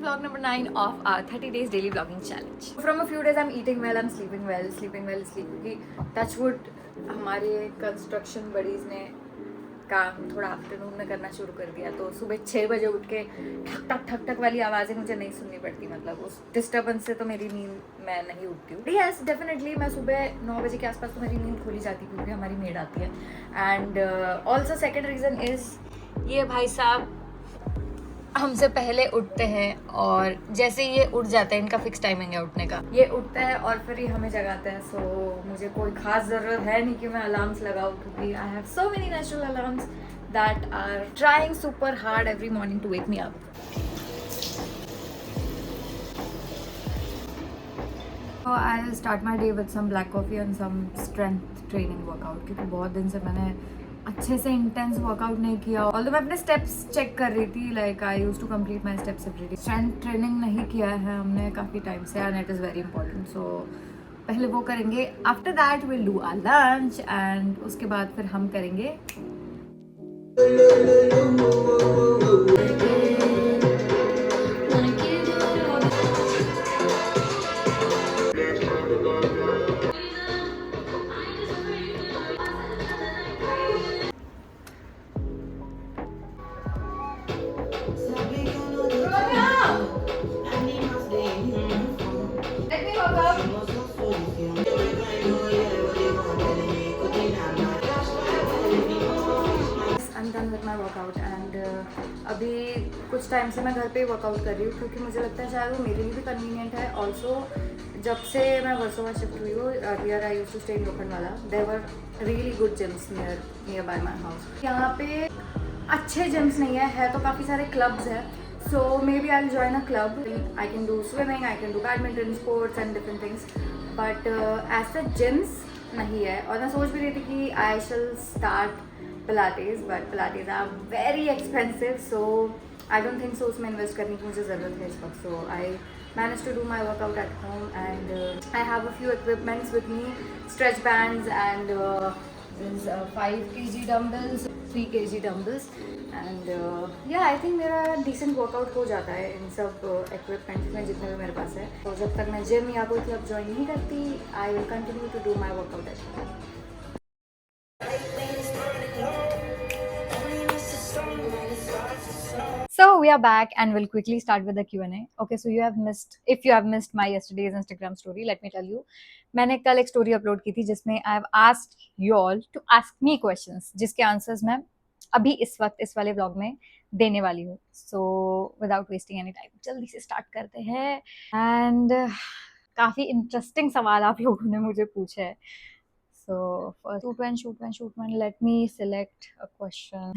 vlog number 9 of our 30 days daily vlogging challenge. From a few days I'm eating well, I'm sleeping well, क्योंकि touch wood हमारे construction buddies ने काम थोड़ा afternoon में करना शुरू कर दिया, तो सुबह 6 बजे उठ के ठक ठक ठक वाली आवाज़ें मुझे नहीं सुननी पड़ती, मतलब उस डिस्टर्बेंस से तो मेरी नींद मैं नहीं उठती हूँ। यस डेफिनेटली मैं सुबह 9 बजे के आसपास तो मेरी नींद खुली जाती है क्योंकि हमारी मेड आती है। And also second reason is ये भाई साहब हमसे पहले उठते हैं और जैसे ये उठ जाते हैं, इनका फिक्स टाइमिंग है उठने का, ये उठता है और फिर ही हमें जगाते हैं। सो मुझे कोई खास ज़रूरत है नहीं कि मैं अलार्म्स लगाऊँ, क्योंकि I have so many natural alarms that are trying super hard every morning to wake me up. I start my day with some black coffee and some strength training workout, क्योंकि बहुत दिन से मैंने अच्छे से intense workout नहीं किया। Although मैं अपने स्टेप्स चेक कर रही थी, like I used to complete my steps every day. Strength training नहीं किया है हमने काफ़ी टाइम से and it is very important. So पहले वो करेंगे, after that will do our lunch and उसके बाद फिर हम करेंगे वर्कआउट एंड अभी कुछ टाइम से मैं घर पे वर्कआउट कर रही हूँ, क्योंकि मुझे लगता है शायद वो मेरे लिए भी कन्वीनियंट है। ऑल्सो जब से मैं वर्सोवा शिफ्ट हुई हूँ, earlier I used to stay in Lokhandwala, there were really good gyms nearby my house. यहाँ पे अच्छे जिम्स नहीं है तो काफ़ी सारे क्लब्स हैं। So maybe I join a club, I can do swimming, I can do badminton, sports and different things, but as such gyms नहीं है। और मैं सोच भी रही थी कि I shall start Pilates, but Pilates are very expensive, so I don't think so उसमें इन्वेस्ट करने की मुझे ज़रूरत है इस वक्त। सो आई managed to do my workout at home and I have a few equipments with me, stretch bands and there's 5 kg dumbbells, 3 kg dumbbells and yeah, I think मेरा decent workout हो जाता है इन सब equipments में जितने भी मेरे पास है। तो जब तक मैं जिम या कोई क्लब ज्वाइन नहीं करती, I will continue to do my workout at home. So we are back and we'll quickly start with the Q&A. Okay, so if you have missed my yesterday's Instagram story, let me tell you. मैंने कल एक story upload की थी जिसमें I have asked you all to ask me questions, जिसके answers मैं अभी इस वक्त इस वाले व्लॉग में देने वाली हूँ। So without wasting any time, जल्दी से स्टार्ट करते हैं। And काफ़ी इंटरेस्टिंग सवाल आप लोगों ने मुझे पूछे हैं। So first, shoot one. Let me select a question.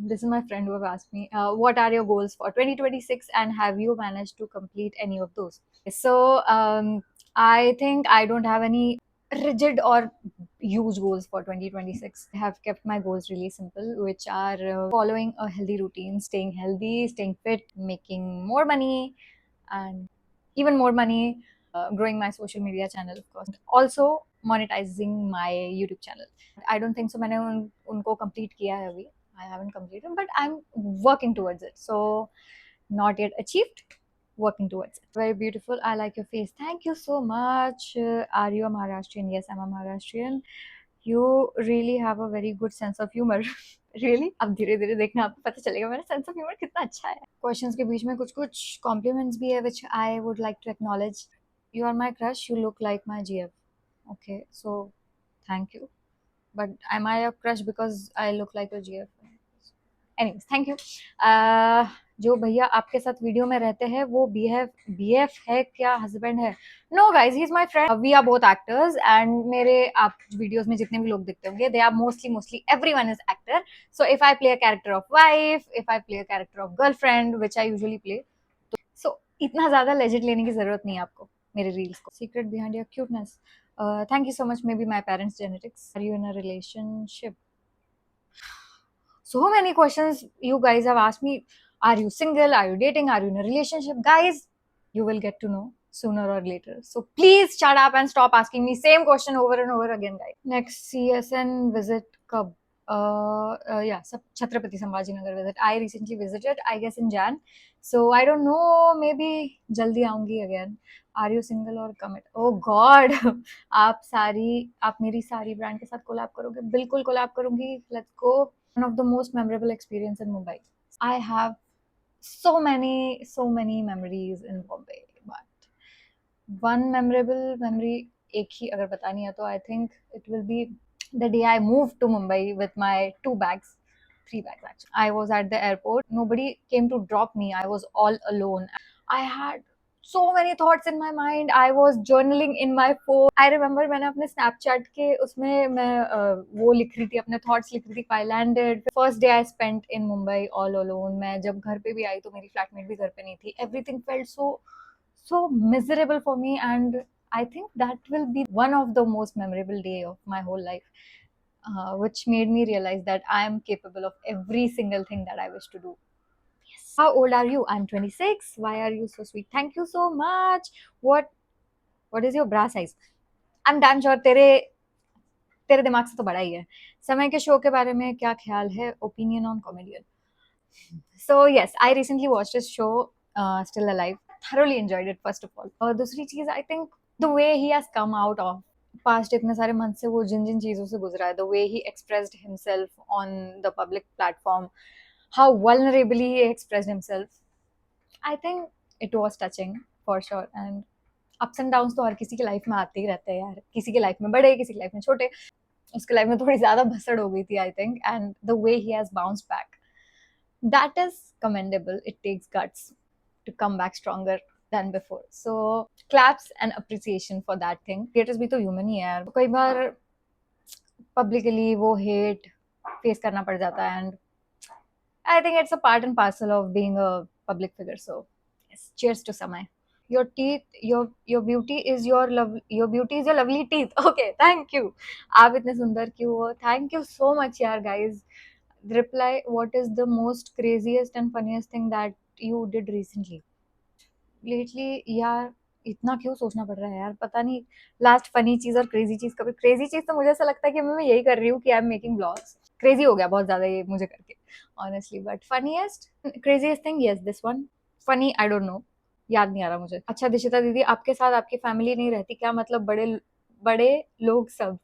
This is my friend who have asked me, what are your goals for 2026 and have you managed to complete any of those? So I think I don't have any rigid or huge goals for 2026. I have kept my goals really simple, which are following a healthy routine, staying healthy, staying fit, making more money and even more money, growing my social media channel, of course, also monetizing my YouTube channel. I don't think so मैंने उनको complete किया है अभी. I haven't completed, but I'm working towards it. So, not yet achieved, working towards it. Very beautiful. I like your face. Thank you so much. Are you a Maharashtrian? Yes, I'm a Maharashtrian. You really have a very good sense of humor. Really? अब धीरे धीरे देखना आपको पता चलेगा मेरा sense of humour कितना अच्छा है। क्वेश्चंस के बीच में कुछ कुछ कॉम्प्लीमेंट्स भी है which I would like to acknowledge. You are my crush. You look like my GF. Okay, so thank you. But am I a crush because I look like a GF? Anyways, thank you. जो भैया आपके साथ video में रहते हैं वो BF है क्या, हस्बैंड है? No guys, he is my friend. We are both actors and मेरे आप वीडियोस में जितने भी लोग दिखते होंगे they are mostly everyone is actor. So if I play a character of wife, if I play a character of girlfriend which I usually play, so इतना ज्यादा लेजिट लेने की जरूरत नहीं है आपको मेरे रील्स को. Secret behind your cuteness. Thank you so much. Maybe my parents' genetics. Are you in a relationship? So many questions you guys have asked me. Are you single? Are you dating? Are you in a relationship? Guys, you will get to know sooner or later. So please shut up and stop asking me same question over and over again, guys. Next CSN visit कब? Yeah, Chhatrapati Sambhajinagar visit. I recently visited, I guess in Jan. So I don't know, maybe jaldi आऊंगी again. Are you single or commit? Oh God, आप मेरी सारी brand के साथ collab करोगे? बिल्कुल collab करूंगी. Let's go. One of the most memorable experience in Mumbai. I have so many memories in Bombay, but one memorable memory एक ही अगर बतानी है तो I think it will be the day I moved to Mumbai with my 2 bags, 3 bags actually. I was at the airport. Nobody came to drop me. I was all alone. I had so many thoughts in my mind. I was journaling in my phone. I remember मैंने अपने Snapchat के उसमें मैं वो लिख रही थी, अपने thoughts लिख रही थी. I landed. First day I spent in Mumbai all alone. मैं जब घर पे भी आई तो मेरी flatmate भी घर पे नहीं थी. Everything felt so miserable for me, and I think that will be one of the most memorable day of my whole life, which made me realize that I am capable of every single thing that I wish to do. Yes. How old are you? I'm 26. Why are you so sweet? Thank you so much. What is your bra size? I'm damn sure तेरे तेरे दिमाग से तो बड़ा ही है. समय के show के बारे में क्या ख्याल है? Opinion on comedian. So yes, I recently watched his show, Still Alive. Thoroughly enjoyed it, first of all. और दूसरी चीज, I think the way he has come out of past इतने सारे मंथ से वो जिन जिन चीजों से गुजरा है, the way he expressed himself on the public platform, how vulnerably he expressed himself, I think it was touching for sure. And ups and downs तो हर किसी की लाइफ में आते ही रहते हैं यार. किसी की लाइफ में बड़े, किसी की लाइफ में छोटे. उसके लाइफ में थोड़ी ज्यादा भसड़ हो गई थी, I think, and the way he has bounced back, that is commendable. It takes guts to come back stronger than before. So claps and appreciation for that thing. Creators भी तो human ही है यार. कई बार publicly वो hate face करना पड़ जाता है, and I think it's a part and parcel of being a public figure. So yes, cheers to Samay. Your teeth, your beauty is your love. Your beauty is your lovely teeth. Okay, thank you. आप इतने सुंदर क्यों हो? Thank you so much यार guys. Reply, what is the most craziest and funniest thing that you did recently? Lately यार, इतना क्यों सोचना पड़ रहा है यार, पता नहीं. लास्ट फनी चीज और क्रेजी चीज, कभी क्रेजी चीज तो मुझे ऐसा लगता है कि मैं यही कर रही हूँ कि I am making blogs. Crazy हो गया बहुत ज्यादा ये मुझे करके, honestly. But funniest craziest thing, yes this one. Funny I don't know, याद नहीं आ रहा मुझे. अच्छा दिशिता दीदी, आपके साथ आपकी फैमिली नहीं रहती क्या? मतलब बड़े बड़े लोग सब.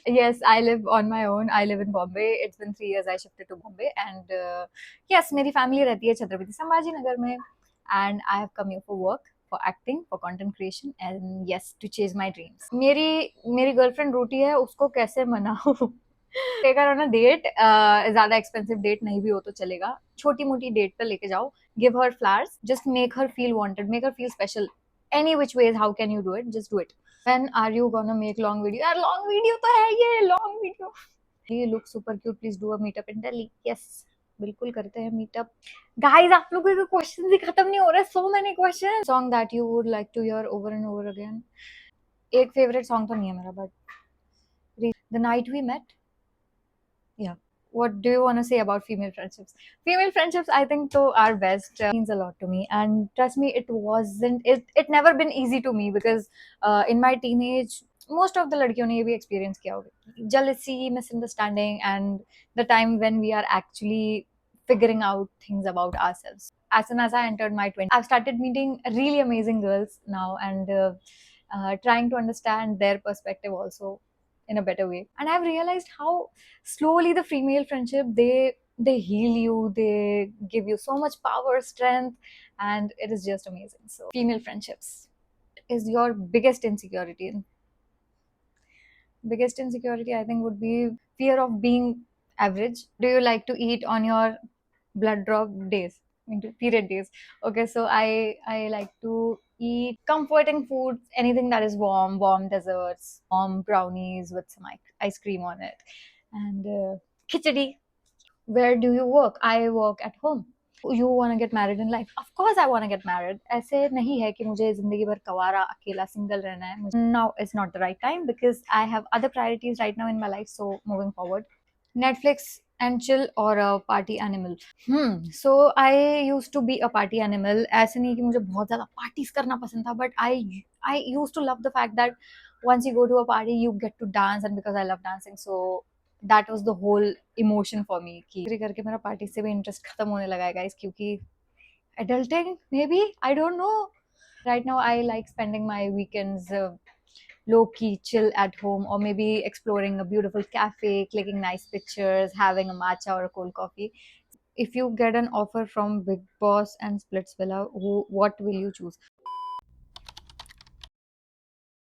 Yes, I live on my own. I live in Bombay. It's been 3 years I shifted to Bombay, and yes, मेरी family रहती है छत्रपति संभाजी नगर में, and I have come here for work, for acting, for content creation, and yes, to chase my dreams. मेरी girlfriend रोटी है, उसको कैसे मनाऊं? Take her on a date. ज्यादा एक्सपेंसिव डेट नहीं भी हो तो चलेगा. छोटी मोटी डेट पर लेके जाओ. Give her flowers. Just make her feel wanted, make her feel special. Any which ways, how can you do it? Just do it. When are you gonna make long video? यार long video तो है ये, long video. You look super cute. Please do a meetup in Delhi. Yes, बिल्कुल करते हैं meetup. Guys, आप लोगों के क्वेश्चन भी खत्म नहीं हो रहे. So many questions. Song that you would like to hear over and over again. एक फेवरेट सॉन्ग तो नहीं है मेरा, but The Night We Met. Yeah. What do you want to say about female friendships? Female friendships, I think, so are best. Means a lot to me, and trust me, it never been easy to me, because in my teenage, most of the लड़कियों ने ये भी experience किया होगा. Jealousy, misunderstanding, and the time when we are actually figuring out things about ourselves. As soon as I entered my 20s, I've started meeting really amazing girls now, and trying to understand their perspective also in a better way. And I've realized how slowly the female friendship, they heal you, they give you so much power, strength, and it is just amazing. So female friendships is your biggest insecurity. Biggest insecurity, I think, would be fear of being average. Do you like to eat on your blood drop days, into period days? Okay, so I like to eat comforting foods, anything that is warm desserts, warm brownies with some ice cream on it, and khichdi. Where do you work? I work at home. You want to get married in life? Of course I want to get married. ऐसे नहीं है कि मुझे जिंदगी भर कवारा अकेला single रहना है. Now is not the right time, because I have other priorities right now in my life. So moving forward, Netflix and chill or a party animal? So I used to be a party animal. ऐसे नहीं कि मुझे बहुत ज़्यादा parties करना पसंद था, but I used to love the fact that once you go to a party, you get to dance, and because I love dancing, so that was the whole emotion for me कि धीरे करके मेरा party से भी interest खत्म होने लगा है गाइस, क्योंकि adulting maybe, I don't know. Right now I like spending my weekends low key chill at home, or maybe exploring a beautiful cafe, clicking nice pictures, having a matcha or a cold coffee. If you get an offer from Big Boss and Splitsvilla, what will you choose?